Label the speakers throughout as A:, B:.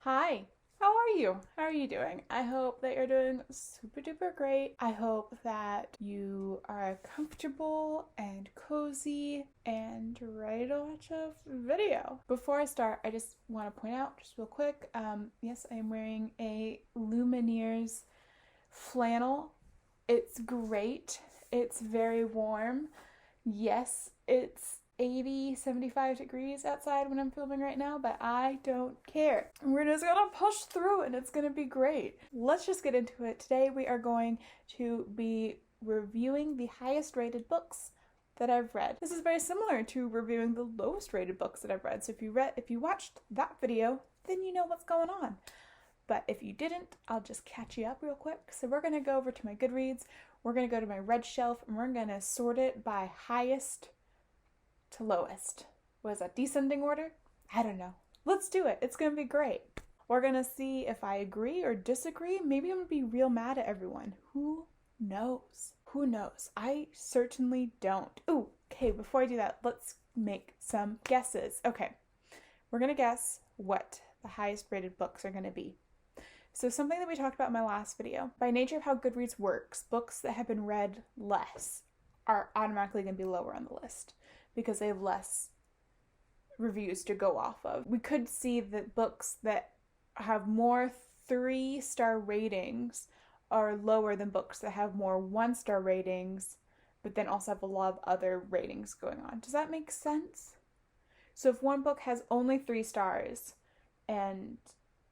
A: Hi, how are you? How are you doing? I hope that you're doing super duper great. I hope that you are comfortable and cozy and ready to watch a video. Before I start, I just want to point out, just real quick, yes, I am wearing a Lumineers flannel. It's great. It's very warm. Yes, it's 80, 75 degrees outside when I'm filming right now, but I don't care. We're just gonna push through and it's gonna be great. Let's just get into it. Today we are going to be reviewing the highest rated books that I've read. This is very similar to reviewing the lowest rated books that I've read. So if you watched that video, then you know what's going on. But if you didn't, I'll just catch you up real quick. So we're gonna go over to my Goodreads, we're gonna go to my red shelf, and we're gonna sort it by highest to lowest. Was that descending order? I don't know. Let's do it. It's gonna be great. We're gonna see if I agree or disagree. Maybe I'm gonna be real mad at everyone. Who knows? Who knows? I certainly don't. Ooh, okay, before I do that, let's make some guesses. Okay, we're gonna guess what the highest rated books are gonna be. So something that we talked about in my last video, by nature of how Goodreads works, books that have been read less are automatically going to be lower on the list because they have less reviews to go off of. We could see that books that have more 3-star ratings are lower than books that have more 1-star ratings, but then also have a lot of other ratings going on. Does that make sense? So if one book has only 3 stars, and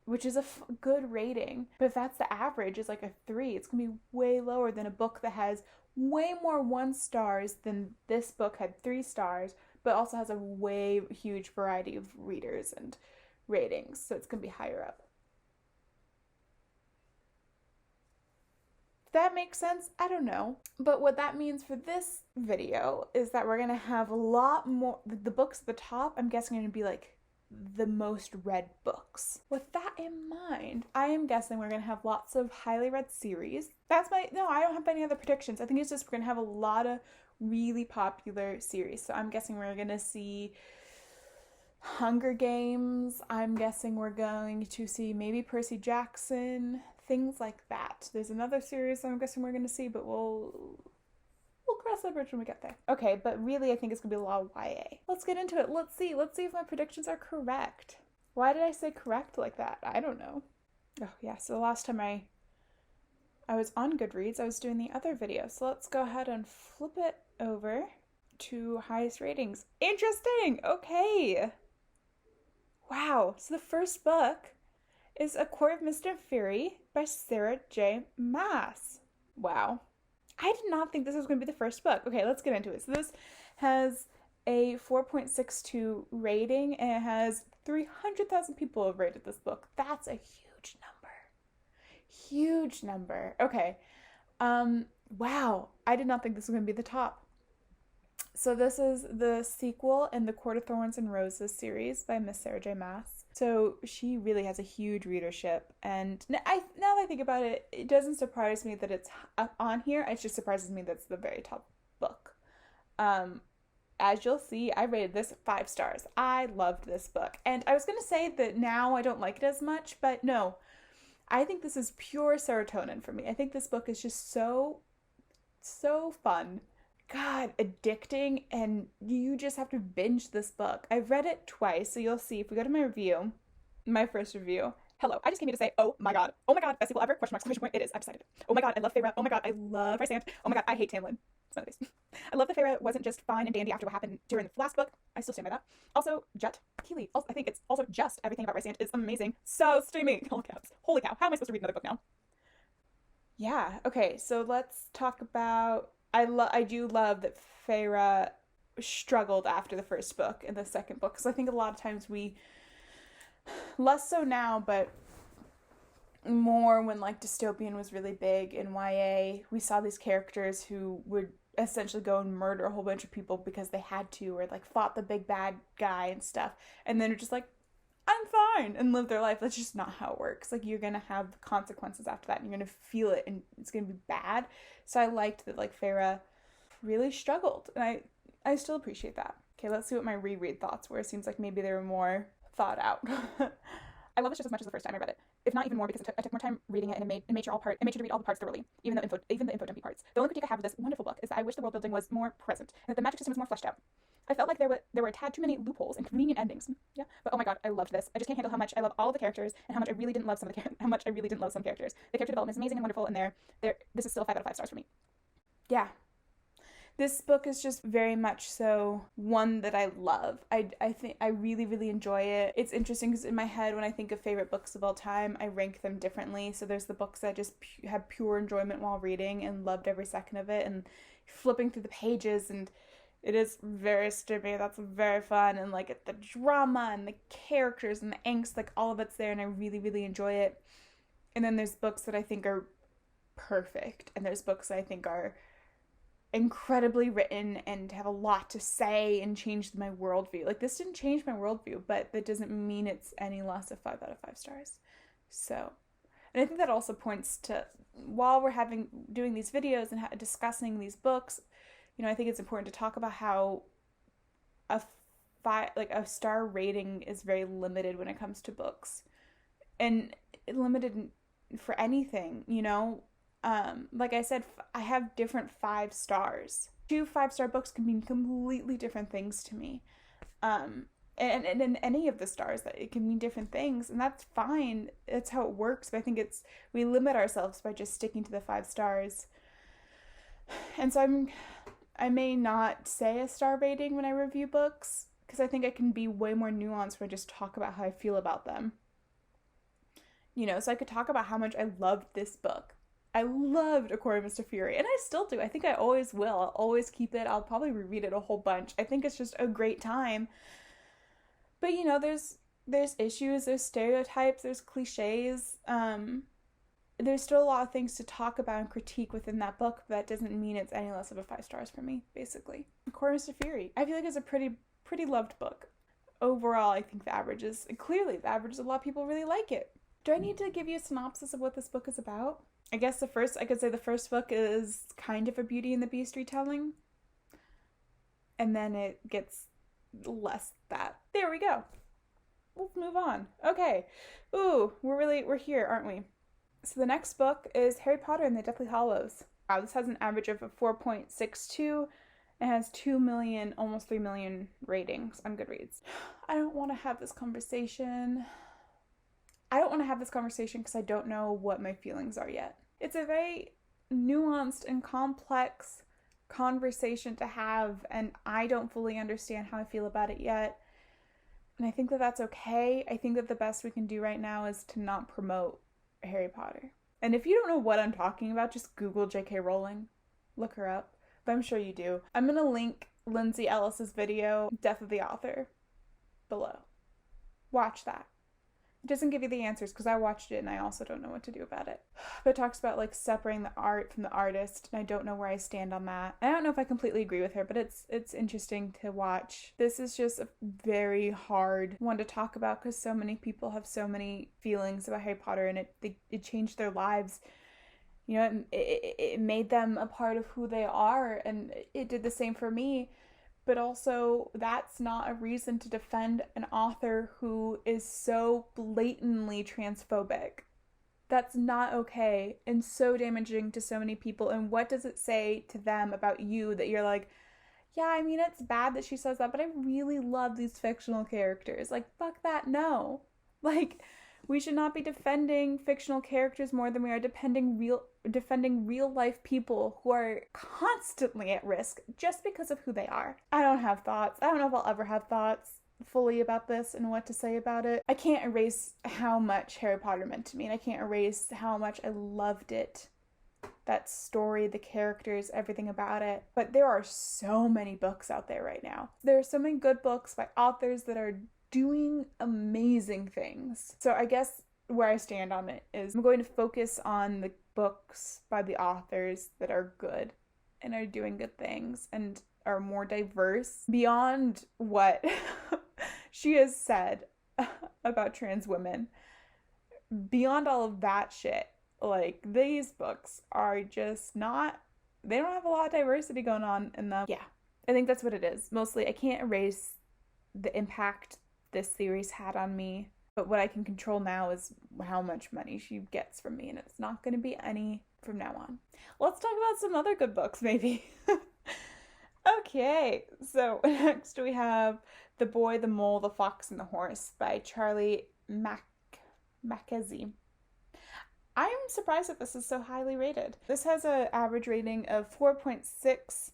A: which is a good rating, but if that's the average, is like a 3, it's gonna be way lower than a book that has way more 1 stars than this book had 3 stars, but also has a way huge variety of readers and ratings, so it's gonna be higher up. If that makes sense, I don't know. But what that means for this video is that we're gonna have a lot more, the books at the top, I'm guessing are gonna be like the most read books. With that in mind, I am guessing we're gonna have lots of highly read series. No, I don't have any other predictions. I think it's just we're gonna have a lot of really popular series. So I'm guessing we're gonna see Hunger Games. I'm guessing we're going to see maybe Percy Jackson, things like that. There's another series I'm guessing we're gonna see, but we'll cross that bridge when we get there. Okay, but really I think it's gonna be a lot of YA. Let's get into it. Let's see if my predictions are correct. Why did I say correct like that? I don't know. Oh yeah, so the last time I was on Goodreads, I was doing the other video. So let's go ahead and flip it over to highest ratings. Interesting! Okay. Wow, so the first book is A Court of Mist and Fury by Sarah J. Maas. Wow. I did not think this was going to be the first book. Okay, let's get into it. So this has a 4.62 rating and it has 300,000 people have rated this book. That's a huge number. Huge number. Okay. Wow. I did not think this was going to be the top. So this is the sequel in the Court of Thorns and Roses series by Miss Sarah J. Maas. So she really has a huge readership, and now that I think about it, it doesn't surprise me that it's up on here. It just surprises me that it's the very top book. As you'll see, I rated this 5 stars. I loved this book, and I was gonna say that now I don't like it as much, but no, I think this is pure serotonin for me. I think this book is just so fun. God, addicting, and you just have to binge this book. I've read it twice, so you'll see if we go to my review, my first review. Hello, I just came here to say, oh my god, best sequel ever, question mark, exclamation point, it is, I've decided. Oh my god, I love Feyre, oh my god, I love Rysand, oh my god, I hate Tamlin. It's none of these. I love that Feyre wasn't just fine and dandy after what happened during the last book. I still stand by that. Also, Jet Keeley, I think it's also just everything about Rysand is amazing. So steamy, all caps. Holy cow, how am I supposed to read another book now? Yeah, okay, so let's talk about I do love that Feyre struggled after the first book and the second book, because I think a lot of times less so now, but more when like dystopian was really big in YA, we saw these characters who would essentially go and murder a whole bunch of people because they had to, or like fought the big bad guy and stuff, and then are just like, I'm fine, and live their life. That's just not how it works. Like, you're gonna have the consequences after that, and you're gonna feel it, and it's gonna be bad. So I liked that, like, Feyre really struggled, and I still appreciate that. Okay, let's see what my reread thoughts were. It seems like maybe they were more thought out. I love this just as much as the first time I read it, if not even more, because I took more time reading it, and it made sure to read all the parts thoroughly, even the info dumpy parts. The only critique I have of this wonderful book is that I wish the world building was more present and that the magic system was more fleshed out. I felt like there were a tad too many loopholes and convenient endings. Yeah, but oh my god, I loved this. I just can't handle how much I love all of the characters and how much I really didn't love some characters. The character development is amazing and wonderful, and this is still a 5 out of 5 stars for me. Yeah. This book is just very much so one that I love. I think I really, really enjoy it. It's interesting because in my head, when I think of favorite books of all time, I rank them differently. So there's the books that I just had pure enjoyment while reading and loved every second of it, and flipping through the pages, and it is very stimming. That's very fun, and like the drama and the characters and the angst, like all of it's there, and I really, really enjoy it. And then there's books that I think are perfect, and there's books that I think are incredibly written and have a lot to say and change my worldview. Like, this didn't change my worldview, but that doesn't mean it's any less of 5 out of 5 stars. So, and I think that also points to, while we're doing these videos and discussing these books, you know, I think it's important to talk about how a star rating is very limited when it comes to books, and limited for anything, you know. Like I said, I have different 5 stars. 2 5-star books can mean completely different things to me. And in any of the stars, that it can mean different things, and that's fine. It's how it works. But I think we limit ourselves by just sticking to the 5 stars. And so I may not say a star rating when I review books, because I think I can be way more nuanced when I just talk about how I feel about them. You know, so I could talk about how much I loved this book. I loved Aquarius to Fury, and I still do. I think I always will. I'll always keep it. I'll probably reread it a whole bunch. I think it's just a great time. But, you know, there's issues, there's stereotypes, there's cliches. There's still a lot of things to talk about and critique within that book, but that doesn't mean it's any less of a 5 stars for me, basically. Aquarius to Fury, I feel like it's a pretty loved book. Overall, I think the average is a lot of people really like it. Do I need to give you a synopsis of what this book is about? I guess I could say the first book is kind of a Beauty and the Beast retelling. And then it gets less that. There we go. Let's move on. Okay. Ooh, we're here, aren't we? So the next book is Harry Potter and the Deathly Hallows. Wow, this has an average of a 4.62. It has 2 million, almost 3 million ratings on Goodreads. I don't want to have this conversation because I don't know what my feelings are yet. It's a very nuanced and complex conversation to have, and I don't fully understand how I feel about it yet. And I think that that's okay. I think that the best we can do right now is to not promote Harry Potter. And if you don't know what I'm talking about, just Google J.K. Rowling. Look her up. But I'm sure you do. I'm going to link Lindsay Ellis's video, Death of the Author, below. Watch that. It doesn't give you the answers because I watched it and I also don't know what to do about it. But it talks about like separating the art from the artist, and I don't know where I stand on that. I don't know if I completely agree with her, but it's interesting to watch. This is just a very hard one to talk about because so many people have so many feelings about Harry Potter, and it changed their lives. You know, it made them a part of who they are, and it did the same for me. But also, that's not a reason to defend an author who is so blatantly transphobic. That's not okay and so damaging to so many people. And what does it say to them about you that you're like, yeah, I mean, it's bad that she says that, but I really love these fictional characters. Like, fuck that, no. Like, we should not be defending fictional characters more than we are defending real life people who are constantly at risk just because of who they are. I don't have thoughts. I don't know if I'll ever have thoughts fully about this and what to say about it. I can't erase how much Harry Potter meant to me, and I can't erase how much I loved it. That story, the characters, everything about it. But there are so many books out there right now. There are so many good books by authors that are doing amazing things. So I guess where I stand on it is I'm going to focus on the books by the authors that are good and are doing good things and are more diverse beyond what she has said about trans women. Beyond all of that shit, like, these books are just not, they don't have a lot of diversity going on in them. Yeah, I think that's what it is. Mostly, I can't erase the impact this series had on me, But what I can control now is how much money she gets from me, and it's not going to be any from now on. Let's talk about some other good books, maybe. Okay, so next we have The Boy, the Mole, the Fox, and the Horse by Charlie Mackesy. I'm surprised that this is so highly rated. This has an average rating of 4.6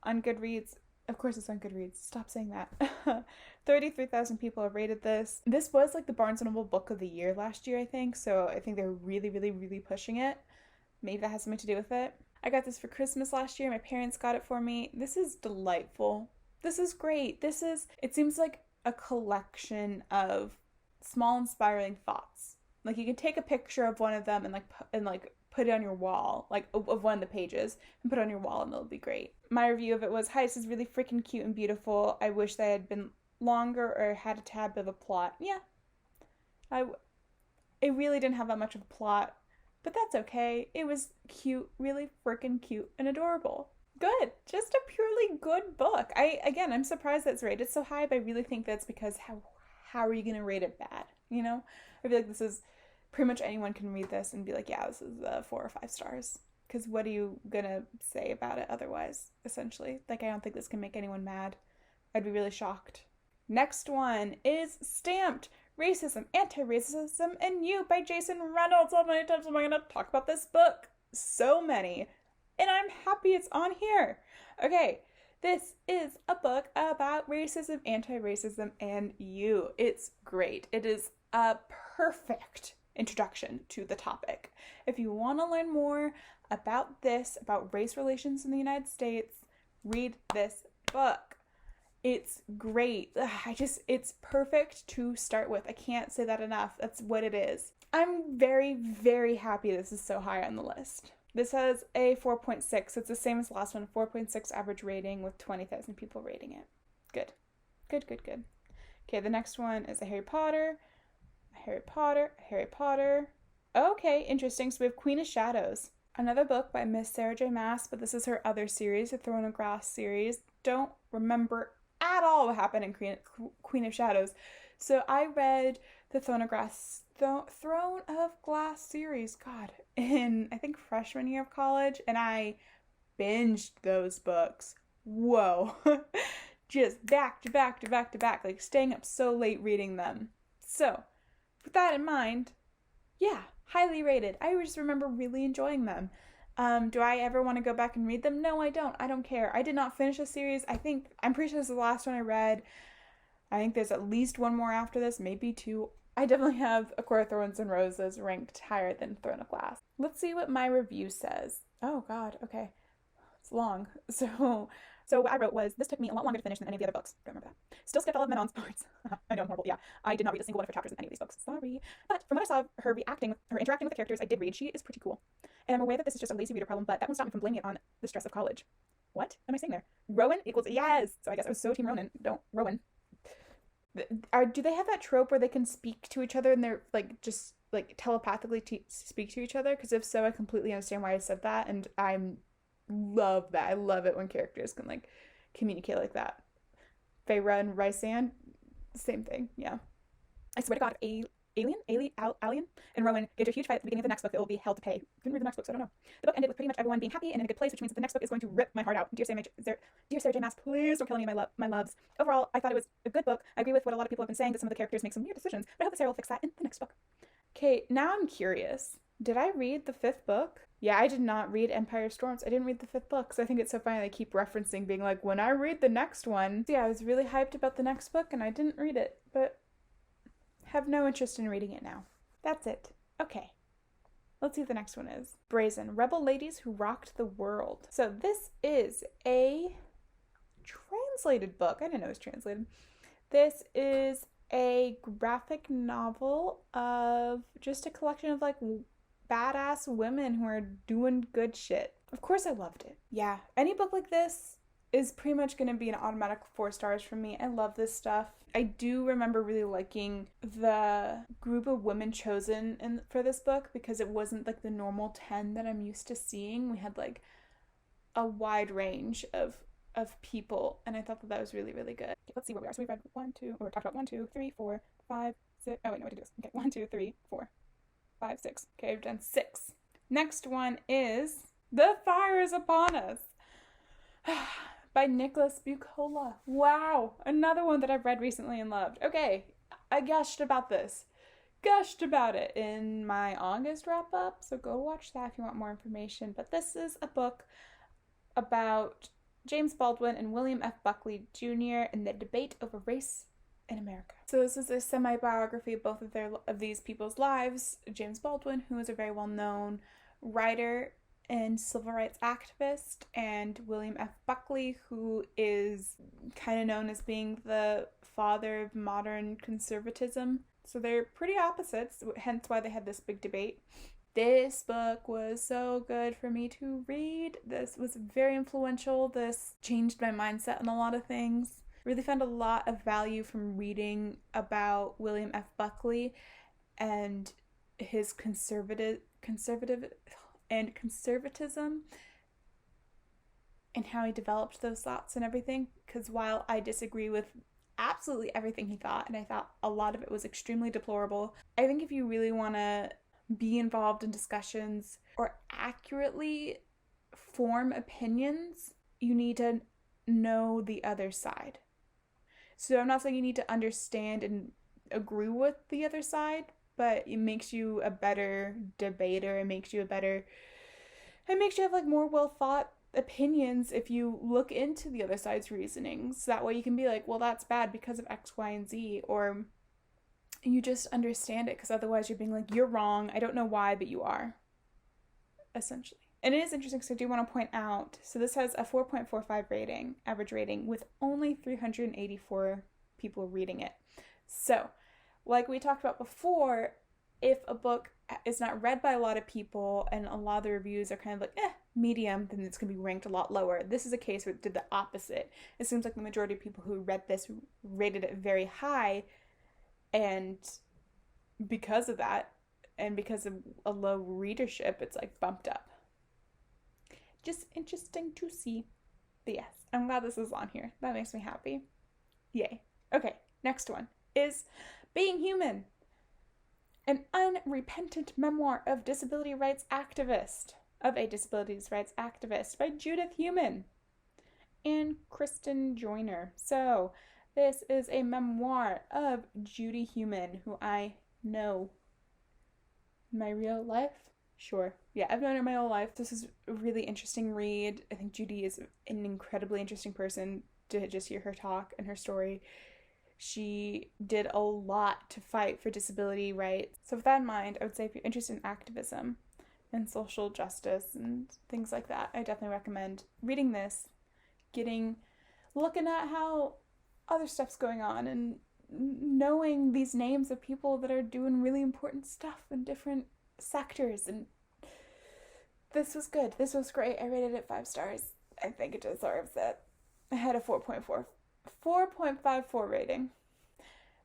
A: on Goodreads. Of course it's on Goodreads. Stop saying that. 33,000 people have rated this. This was like the Barnes & Noble Book of the Year last year, I think. So I think they're really, really, really pushing it. Maybe that has something to do with it. I got this for Christmas last year. My parents got it for me. This is delightful. This is great. It seems like a collection of small inspiring thoughts. Like you can take a picture of one of them and put it on your wall, like of one of the pages, and put it on your wall, and it'll be great. My review of it was, "Hi, this is really freaking cute and beautiful. I wish they had been longer or had a tad bit of a plot." Yeah, it really didn't have that much of a plot, but that's okay. It was cute, really freaking cute and adorable. Good, just a purely good book. I'm surprised that's rated so high, but I really think that's because how are you gonna rate it bad? You know, I feel like this is pretty much anyone can read this and be like, yeah, this is 4 or 5 stars. Because what are you gonna say about it otherwise, essentially? Like, I don't think this can make anyone mad. I'd be really shocked. Next one is Stamped: Racism, Anti-Racism, and You by Jason Reynolds. How many times am I gonna talk about this book? So many. And I'm happy it's on here. Okay, this is a book about racism, anti-racism, and you. It's great. It is a perfect introduction to the topic. If you want to learn more about race relations in the United States, read this book. It's great. It's perfect to start with. I can't say that enough. That's what it is. I'm very, very happy this is so high on the list. This has a 4.6. It's the same as the last one, 4.6 average rating with 20,000 people rating it. Good. Good, good, good. Okay, the next one is a Harry Potter. Okay, interesting. So we have Queen of Shadows. Another book by Miss Sarah J. Maas, but this is her other series, the Throne of Glass series. Don't remember at all what happened in Queen of Shadows. So I read the Throne of Glass series, God, in I think freshman year of college, and I binged those books. Whoa. Just back to back to back to back, like staying up so late reading them. So, with that in mind, yeah, highly rated. I just remember really enjoying them. Do I ever want to go back and read them? No, I don't. I don't care. I did not finish a series. I'm pretty sure this is the last one I read. I think there's at least one more after this, maybe 2. I definitely have A Court of Thorns and Roses ranked higher than Throne of Glass. Let's see what my review says. Oh God, okay. It's long. So what I wrote was, this took me a lot longer to finish than any of the other books. Don't remember that. Still skipped all of Manon's parts. I know, I'm horrible. Yeah, I did not read a single one of her chapters in any of these books. Sorry. But from what I saw of her interacting with the characters I did read, she is pretty cool. And I'm aware that this is just a lazy reader problem, but that won't stop me from blaming it on the stress of college. What am I saying there? Rowan equals yes! So I guess I was so team Ronan. Don't Rowan. Do they have that trope where they can speak to each other and they're like just like telepathically speak to each other? Because if so, I completely understand why I said that, and I love that. I love it when characters can like communicate like that. Feyre and Rysand, same thing. Yeah. I swear to God, if Alien and Rowan get into a huge fight at the beginning of the next book, it will be hell to pay. Couldn't read the next book, so I don't know. The book ended with pretty much everyone being happy and in a good place, which means that the next book is going to rip my heart out. Dear Sarah J. Maas, please don't kill any of my loves. Overall, I thought it was a good book. I agree with what a lot of people have been saying, that some of the characters make some weird decisions, but I hope that Sarah will fix that in the next book. Okay, now I'm curious. Did I read the 5th book? Yeah, I did not read Empire Storms. I didn't read the 5th book, so I think it's so funny they keep referencing being like, when I read the next one. So yeah, I was really hyped about the next book, and I didn't read it, but have no interest in reading it now. That's it. Okay. Let's see what the next one is. Brazen: Rebel Ladies Who Rocked the World. So this is a translated book. I didn't know it was translated. This is a graphic novel of just a collection of like badass women who are doing good shit. Of course I loved it. Yeah, any book like this is pretty much going to be an automatic 4 stars from me. I love this stuff. I do remember really liking the group of women chosen for this book, because it wasn't like the normal 10 that I'm used to seeing. We had like a wide range of people, and I thought that was really, really good. Okay, let's see where we are. So we've read talked about 1, 2, 3, 4, 5, six. Oh, wait, no, I did this. Okay, 1, 2, 3, 4, 5, 6. Okay, I've done 6. Next one is The Fire is Upon Us by Nicholas Buccola. Wow, another one that I've read recently and loved. Okay, I gushed about this. Gushed about it in my August wrap up, so go watch that if you want more information. But this is a book about James Baldwin and William F. Buckley Jr. and the debate over race in America. So this is a semi-biography of both of these people's lives. James Baldwin, who is a very well-known writer and civil rights activist, and William F. Buckley, who is kind of known as being the father of modern conservatism. So they're pretty opposites, hence why they had this big debate. This book was so good for me to read. This was very influential. This changed my mindset on a lot of things. Really found a lot of value from reading about William F. Buckley and his conservatism and how he developed those thoughts and everything. Because while I disagree with absolutely everything he thought, and I thought a lot of it was extremely deplorable, I think if you really want to be involved in discussions or accurately form opinions, you need to know the other side. So I'm not saying you need to understand and agree with the other side, but it makes you a better debater. It makes you have like more well thought opinions if you look into the other side's reasonings. That way you can be like, well, that's bad because of X, Y, and Z, or you just understand it, because otherwise you're being like, you're wrong, I don't know why, but you are, essentially. And it is interesting because I do want to point out, so this has a 4.45 rating, average rating, with only 384 people reading it. So, like we talked about before, if a book is not read by a lot of people and a lot of the reviews are kind of like, medium, then it's going to be ranked a lot lower. This is a case where it did the opposite. It seems like the majority of people who read this rated it very high, and because of that, and because of a low readership, it's like bumped up. Just interesting to see. But yes, I'm glad this is on here. That makes me happy. Yay. Okay, next one is Being Human, an unrepentant memoir of a disability rights activist by Judith Heumann and Kristen Joyner. So this is a memoir of Judy Heumann, who I know in my real life. Sure. Yeah, I've known her my whole life. This is a really interesting read. I think Judy is an incredibly interesting person to just hear her talk and her story. She did a lot to fight for disability rights. So with that in mind, I would say if you're interested in activism and social justice and things like that, I definitely recommend reading this, looking at how other stuff's going on and knowing these names of people that are doing really important stuff in different sectors. And this was good. This was great. I rated it 5 stars. I think it deserves it. I had a 4.54 rating.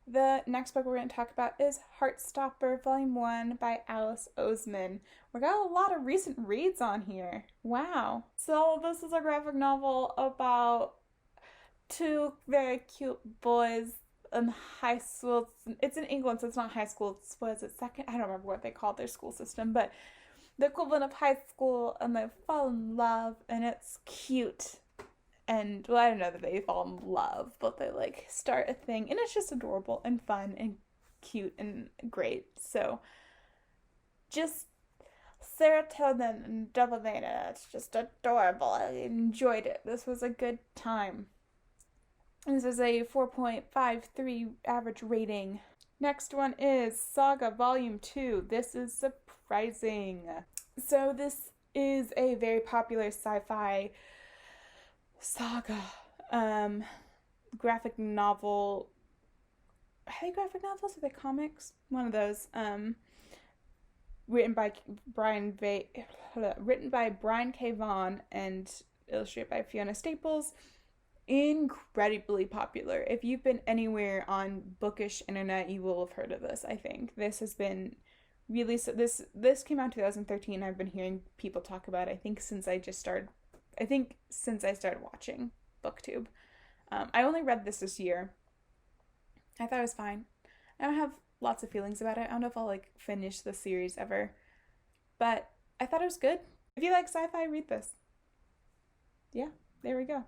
A: The next book we're going to talk about is Heartstopper Volume 1 by Alice Oseman. We got a lot of recent reads on here. Wow. So this is a graphic novel about 2 very cute boys in high school. It's in England, so it's not high school. It's, what is it, second? I don't remember what they call their school system, but the equivalent of high school, and they fall in love, and it's cute. And, well, I don't know that they fall in love, but they, like, start a thing, and it's just adorable and fun and cute and great. So, just serotonin and dopamine, it's just adorable. I enjoyed it. This was a good time. This is a 4.53 average rating. Next one is Saga Volume 2. This is surprising. So this is a very popular sci-fi saga, graphic novel. Are they graphic novels? Are they comics? One of those. Written by Brian K. Vaughan and illustrated by Fiona Staples. Incredibly popular. If you've been anywhere on bookish internet, you will have heard of this. I think this has been really, this came out in 2013. I've been hearing people talk about it, I think since I started watching BookTube. I only read this year. I thought it was fine. I don't have lots of feelings about it. I don't know if I'll like finish the series ever, but I thought it was good. If you like sci-fi, read this. Yeah, there we go.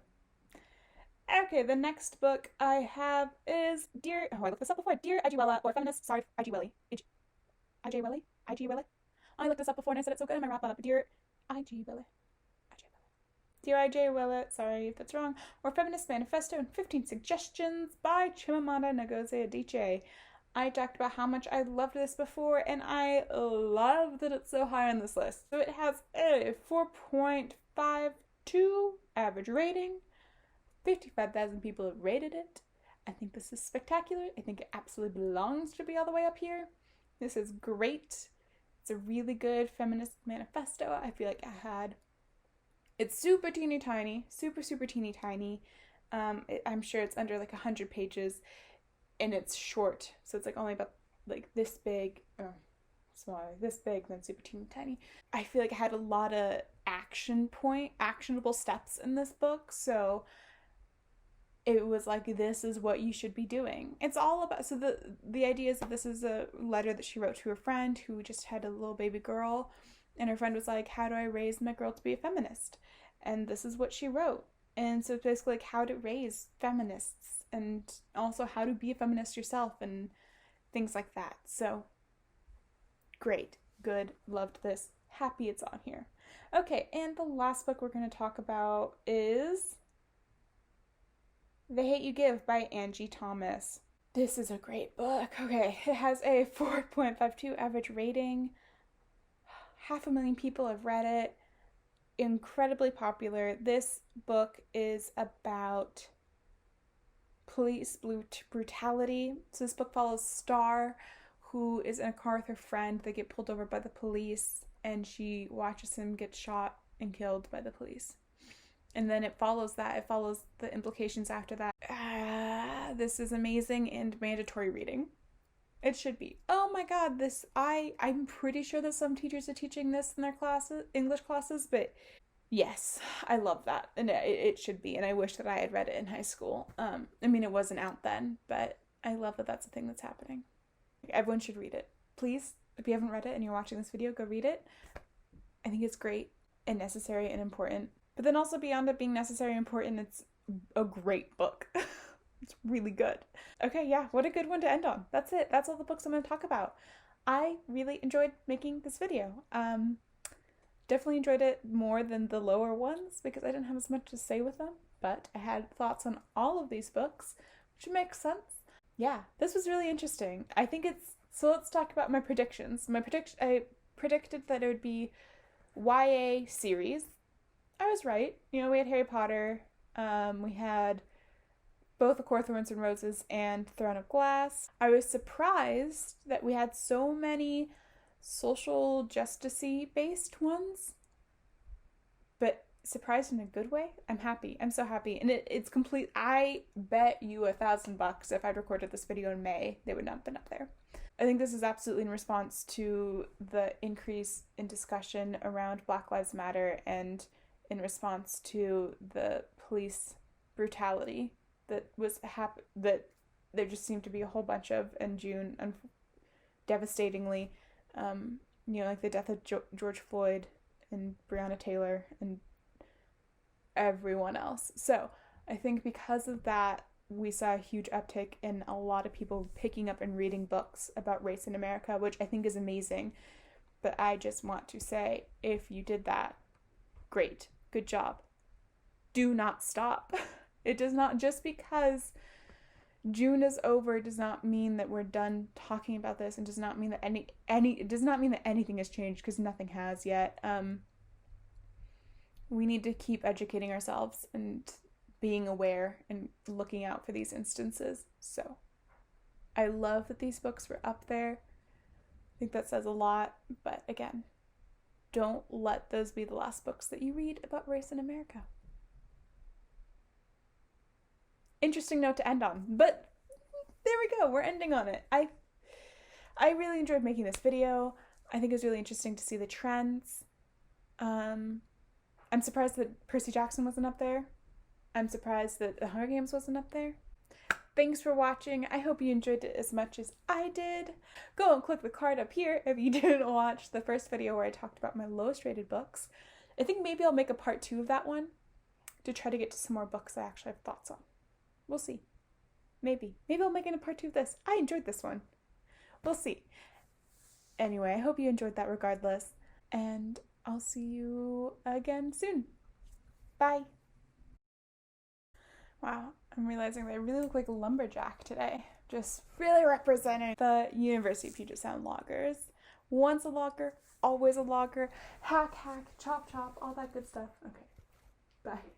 A: Okay, the next book I have is Dear, oh, I looked this up before, Dear Ajiwella, or Feminist, sorry, Ajiwelli. Ajiwelli? Ajiwelli? I looked this up before and I said it so good, I'm gonna wrap up. Dear Ajiwelli. Dear Ajiwelli, sorry if that's wrong, or Feminist Manifesto and 15 Suggestions by Chimamanda Ngozi Adichie. I talked about how much I loved this before, and I love that it's so high on this list. So it has a 4.52 average rating. 55,000 people have rated it. I think this is spectacular. I think it absolutely belongs to be all the way up here. This is great. It's a really good feminist manifesto. I feel like it's super teeny tiny, super teeny tiny. I'm sure it's under like 100 pages, and it's short, so it's like only about like this big, or smaller, this big, then super teeny tiny. I feel like I had a lot of actionable steps in this book, so it was like, this is what you should be doing. It's all about, so the idea is that this is a letter that she wrote to her friend who just had a little baby girl, and her friend was like, how do I raise my girl to be a feminist? And this is what she wrote. And so it's basically like how to raise feminists, and also how to be a feminist yourself, and things like that. So great, good, loved this, happy it's on here. Okay, and the last book we're going to talk about is The Hate You Give by Angie Thomas. This is a great book. Okay, it has a 4.52 average rating. 500,000 people have read it. Incredibly popular. This book is about police brutality. So this book follows Star, who is in a car with her friend. They get pulled over by the police, and she watches him get shot and killed by the police. And then it follows the implications after that. This is amazing and mandatory reading. It should be. Oh my god, I'm pretty sure that some teachers are teaching this in their classes, English classes, but yes, I love that. And it should be, and I wish that I had read it in high school. I mean, it wasn't out then, but I love that that's a thing that's happening. Everyone should read it. Please, if you haven't read it and you're watching this video, go read it. I think it's great and necessary and important. But then also beyond it being necessary and important, it's a great book. It's really good. Okay, yeah, what a good one to end on. That's it. That's all the books I'm going to talk about. I really enjoyed making this video. Definitely enjoyed it more than the lower ones because I didn't have as much to say with them, but I had thoughts on all of these books, which makes sense. Yeah, this was really interesting. I think so let's talk about my predictions. I predicted that it would be YA series. I was right. We had Harry Potter, we had both A Court of Thorns and Roses and Throne of Glass. I was surprised that we had so many social justice-y based ones, but surprised in a good way. I'm happy. I'm so happy. And it's complete. I bet you $1,000 if I'd recorded this video in May, they would not have been up there. I think this is absolutely in response to the increase in discussion around Black Lives Matter, and in response to the police brutality that that there just seemed to be a whole bunch of in June, devastatingly, like the death of George Floyd and Breonna Taylor and everyone else. So I think because of that, we saw a huge uptick in a lot of people picking up and reading books about race in America, which I think is amazing. But I just want to say, if you did that, great, good job. Do not stop. It does not, just because June is over, does not mean that we're done talking about this, and does not mean that it does not mean that anything has changed, because nothing has yet. We need to keep educating ourselves and being aware and looking out for these instances. So I love that these books were up there. I think that says a lot, but again, don't let those be the last books that you read about race in America. Interesting note to end on, but there we go, we're ending on it. I really enjoyed making this video. I think it was really interesting to see the trends. I'm surprised that Percy Jackson wasn't up there. I'm surprised that The Hunger Games wasn't up there. Thanks for watching. I hope you enjoyed it as much as I did. Go and click the card up here if you didn't watch the first video where I talked about my lowest rated books. I think maybe I'll make a part 2 of that one to try to get to some more books I actually have thoughts on. We'll see. Maybe I'll make it a part 2 of this. I enjoyed this one. We'll see. Anyway, I hope you enjoyed that regardless. And I'll see you again soon. Bye. Wow, I'm realizing that I really look like a lumberjack today. Just really representing the University of Puget Sound loggers. Once a logger, always a logger. Hack, hack, chop, chop, all that good stuff. Okay, bye.